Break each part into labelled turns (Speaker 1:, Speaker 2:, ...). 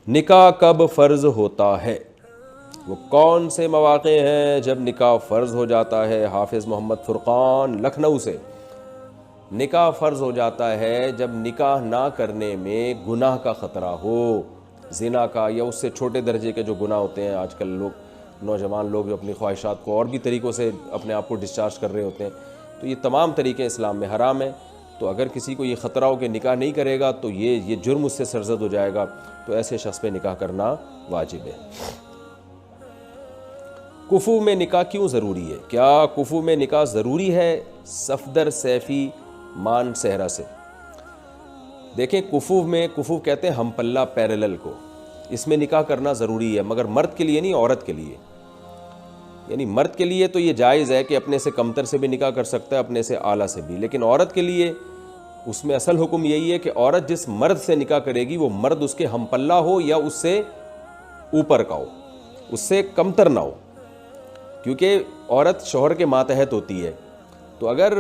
Speaker 1: نکاح کب فرض ہوتا ہے؟ وہ کون سے مواقع ہیں جب نکاح فرض ہو جاتا ہے؟ حافظ محمد فرقان لکھنؤ سے، نکاح فرض ہو جاتا ہے جب نکاح نہ کرنے میں گناہ کا خطرہ ہو، زنا کا یا اس سے چھوٹے درجے کے جو گناہ ہوتے ہیں۔ آج کل لوگ، نوجوان لوگ جو اپنی خواہشات کو اور بھی طریقوں سے اپنے آپ کو ڈسچارج کر رہے ہوتے ہیں، تو یہ تمام طریقے اسلام میں حرام ہیں۔ تو اگر کسی کو یہ خطرہ ہو کہ نکاح نہیں کرے گا تو یہ جرم اس سے سرزد ہو جائے گا، تو ایسے شخص پہ نکاح کرنا واجب ہے۔ کفو میں نکاح کیوں ضروری ہے؟ کیا کفو میں نکاح ضروری ہے؟ صفدر سیفی مان صحرا سے۔ دیکھیں، کفو کہتے ہیں ہم پلہ پیرلل کو، اس میں نکاح کرنا ضروری ہے، مگر مرد کے لیے نہیں، عورت کے لیے۔ یعنی مرد کے لیے تو یہ جائز ہے کہ اپنے سے کمتر سے بھی نکاح کر سکتا ہے، اپنے سے اعلیٰ سے بھی، لیکن عورت کے لیے اس میں اصل حکم یہی ہے کہ عورت جس مرد سے نکاح کرے گی وہ مرد اس کے ہم پلہ ہو یا اس سے اوپر کا ہو، اس سے کمتر نہ ہو، کیونکہ عورت شوہر کے ماتحت ہوتی ہے۔ تو اگر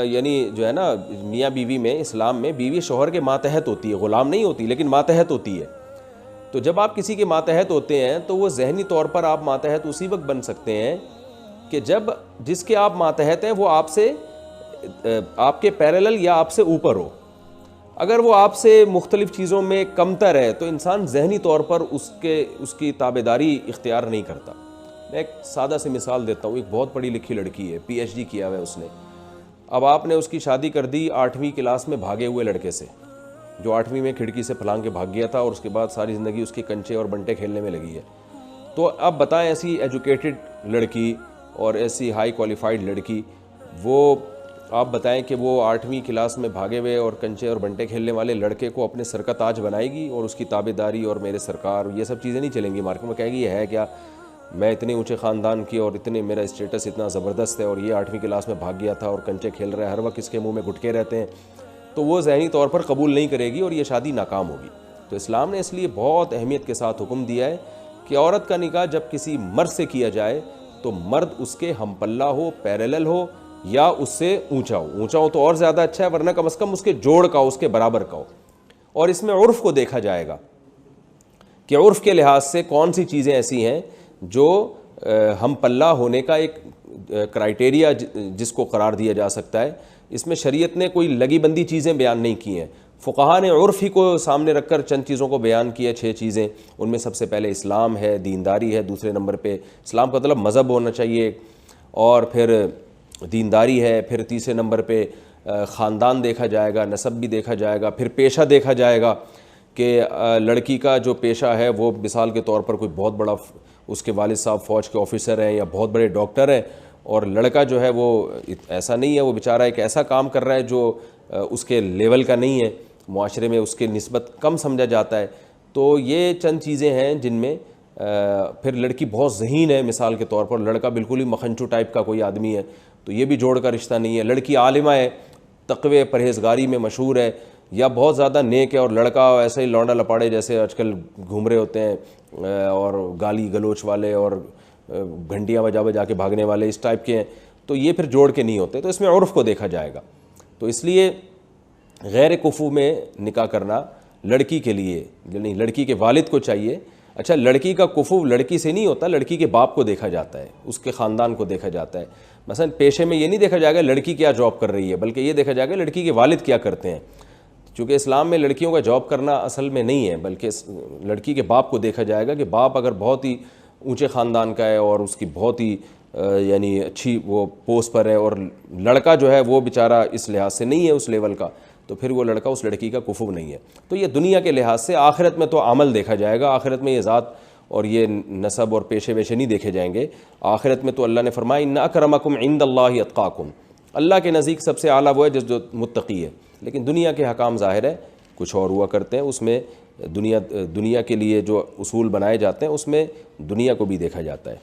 Speaker 1: یعنی جو ہے نا میاں بیوی میں، اسلام میں بیوی شوہر کے ماتحت ہوتی ہے، غلام نہیں ہوتی لیکن ماتحت ہوتی ہے۔ تو جب آپ کسی کے ماتحت ہوتے ہیں تو وہ ذہنی طور پر آپ ماتحت اسی وقت بن سکتے ہیں کہ جب جس کے آپ ماتحت ہیں وہ آپ سے، آپ کے پیرلل یا آپ سے اوپر ہو۔ اگر وہ آپ سے مختلف چیزوں میں کمتر ہے تو انسان ذہنی طور پر اس کی تابعداری اختیار نہیں کرتا۔ میں ایک سادہ سی مثال دیتا ہوں۔ ایک بہت پڑھی لکھی لڑکی ہے، پی ایچ ڈی کیا ہوا ہے اس نے۔ اب آپ نے اس کی شادی کر دی 8ویں کلاس میں بھاگے ہوئے لڑکے سے، جو 8ویں میں کھڑکی سے پھلانگ کے بھاگ گیا تھا، اور اس کے بعد ساری زندگی اس کی کنچے اور بنٹے کھیلنے میں لگی ہے۔ تو اب بتائیں، ایسی ایجوکیٹڈ لڑکی اور ایسی ہائی کوالیفائڈ لڑکی، وہ آپ بتائیں کہ وہ 8ویں کلاس میں بھاگے ہوئے اور کنچے اور بنٹے کھیلنے والے لڑکے کو اپنے سر کا تاج بنائے گی، اور اس کی تابعداری اور میرے سرکار یہ سب چیزیں نہیں چلیں گی مارکیٹ میں؟ کہے گی یہ ہے کیا، میں اتنے اونچے خاندان کی اور اتنے میرا اسٹیٹس اتنا زبردست ہے، اور یہ 8ویں کلاس میں بھاگ گیا تھا اور کنچے کھیل رہا ہے، ہر وقت اس کے منہ میں گٹکے رہتے ہیں۔ تو وہ ذہنی طور پر قبول نہیں کرے گی اور یہ شادی ناکام ہوگی۔ تو اسلام نے اس لیے بہت اہمیت کے ساتھ حکم دیا ہے کہ عورت کا نکاح جب کسی مرد سے کیا جائے تو مرد اس کے ہم پلہ ہو، پیرلل ہو، یا اس سے اونچا ہو۔ اونچا ہو تو اور زیادہ اچھا ہے، ورنہ کم از کم اس کے جوڑ کا، اس کے برابر کا ہو۔ اور اس میں عرف کو دیکھا جائے گا کہ عرف کے لحاظ سے کون سی چیزیں ایسی ہیں جو ہم پلہ ہونے کا ایک کرائٹیریا جس کو قرار دیا جا سکتا ہے۔ اس میں شریعت نے کوئی لگی بندی چیزیں بیان نہیں کی ہیں، فقہا نے عرف ہی کو سامنے رکھ کر چند چیزوں کو بیان کیا، 6 چیزیں۔ ان میں سب سے پہلے اسلام ہے، دینداری ہے، دوسرے نمبر پہ اسلام کا مطلب مذہب ہونا چاہیے، اور پھر دینداری ہے، پھر تیسرے نمبر پہ خاندان دیکھا جائے گا، نسب بھی دیکھا جائے گا، پھر پیشہ دیکھا جائے گا کہ لڑکی کا جو پیشہ ہے وہ مثال کے طور پر کوئی بہت بڑا، اس کے والد صاحب فوج کے آفیسر ہیں یا بہت بڑے ڈاکٹر ہیں، اور لڑکا جو ہے وہ ایسا نہیں ہے، وہ بیچارہ ایک ایسا کام کر رہا ہے جو اس کے لیول کا نہیں ہے، معاشرے میں اس کے نسبت کم سمجھا جاتا ہے۔ تو یہ چند چیزیں ہیں جن میں پھر لڑکی بہت ذہین ہے، مثال کے طور پر لڑکا بالکل ہی مکھنچو ٹائپ کا کوئی آدمی ہے، تو یہ بھی جوڑ کا رشتہ نہیں ہے۔ لڑکی عالمہ ہے، تقوی پرہیزگاری میں مشہور ہے، یا بہت زیادہ نیک ہے، اور لڑکا ایسے ہی لونڈا لپاڑے جیسے آج کل گھوم رہے ہوتے ہیں، اور گالی گلوچ والے اور گھنٹیاں بجا بجا کے بھاگنے والے اس ٹائپ کے ہیں، تو یہ پھر جوڑ کے نہیں ہوتے۔ تو اس میں عرف کو دیکھا جائے گا۔ تو اس لیے غیر کفو میں نکاح کرنا لڑکی کے لیے، یعنی لڑکی کے والد کو چاہیے۔ اچھا، لڑکی کا کفو لڑکی سے نہیں ہوتا، لڑکی کے باپ کو دیکھا جاتا ہے، اس کے خاندان کو دیکھا جاتا ہے۔ مثلا پیشے میں یہ نہیں دیکھا جائے گا لڑکی کیا جاب کر رہی ہے، بلکہ یہ دیکھا جائے گا لڑکی کے والد کیا کرتے ہیں، چونکہ اسلام میں لڑکیوں کا جاب کرنا اصل میں نہیں ہے، بلکہ لڑکی کے باپ کو دیکھا جائے گا کہ باپ اگر بہت ہی اونچے خاندان کا ہے اور اس کی بہت ہی یعنی اچھی وہ پوسٹ پر ہے، اور لڑکا جو ہے وہ بیچارہ اس لحاظ سے نہیں ہے اس لیول کا، تو پھر وہ لڑکا اس لڑکی کا کفو نہیں ہے۔ تو یہ دنیا کے لحاظ سے۔ آخرت میں تو عمل دیکھا جائے گا، آخرت میں یہ ذات اور یہ نسب اور پیشے ویشے نہیں دیکھے جائیں گے۔ آخرت میں تو اللہ نے فرمایا ان اکرمکم عند اللہ اتقاکم، اللہ کے نزدیک سب سے اعلیٰ وہ ہے جو متقی ہے۔ لیکن دنیا کے حکام ظاہر ہے کچھ اور ہوا کرتے ہیں، اس میں دنیا کے لیے جو اصول بنائے جاتے ہیں اس میں دنیا کو بھی دیکھا جاتا ہے۔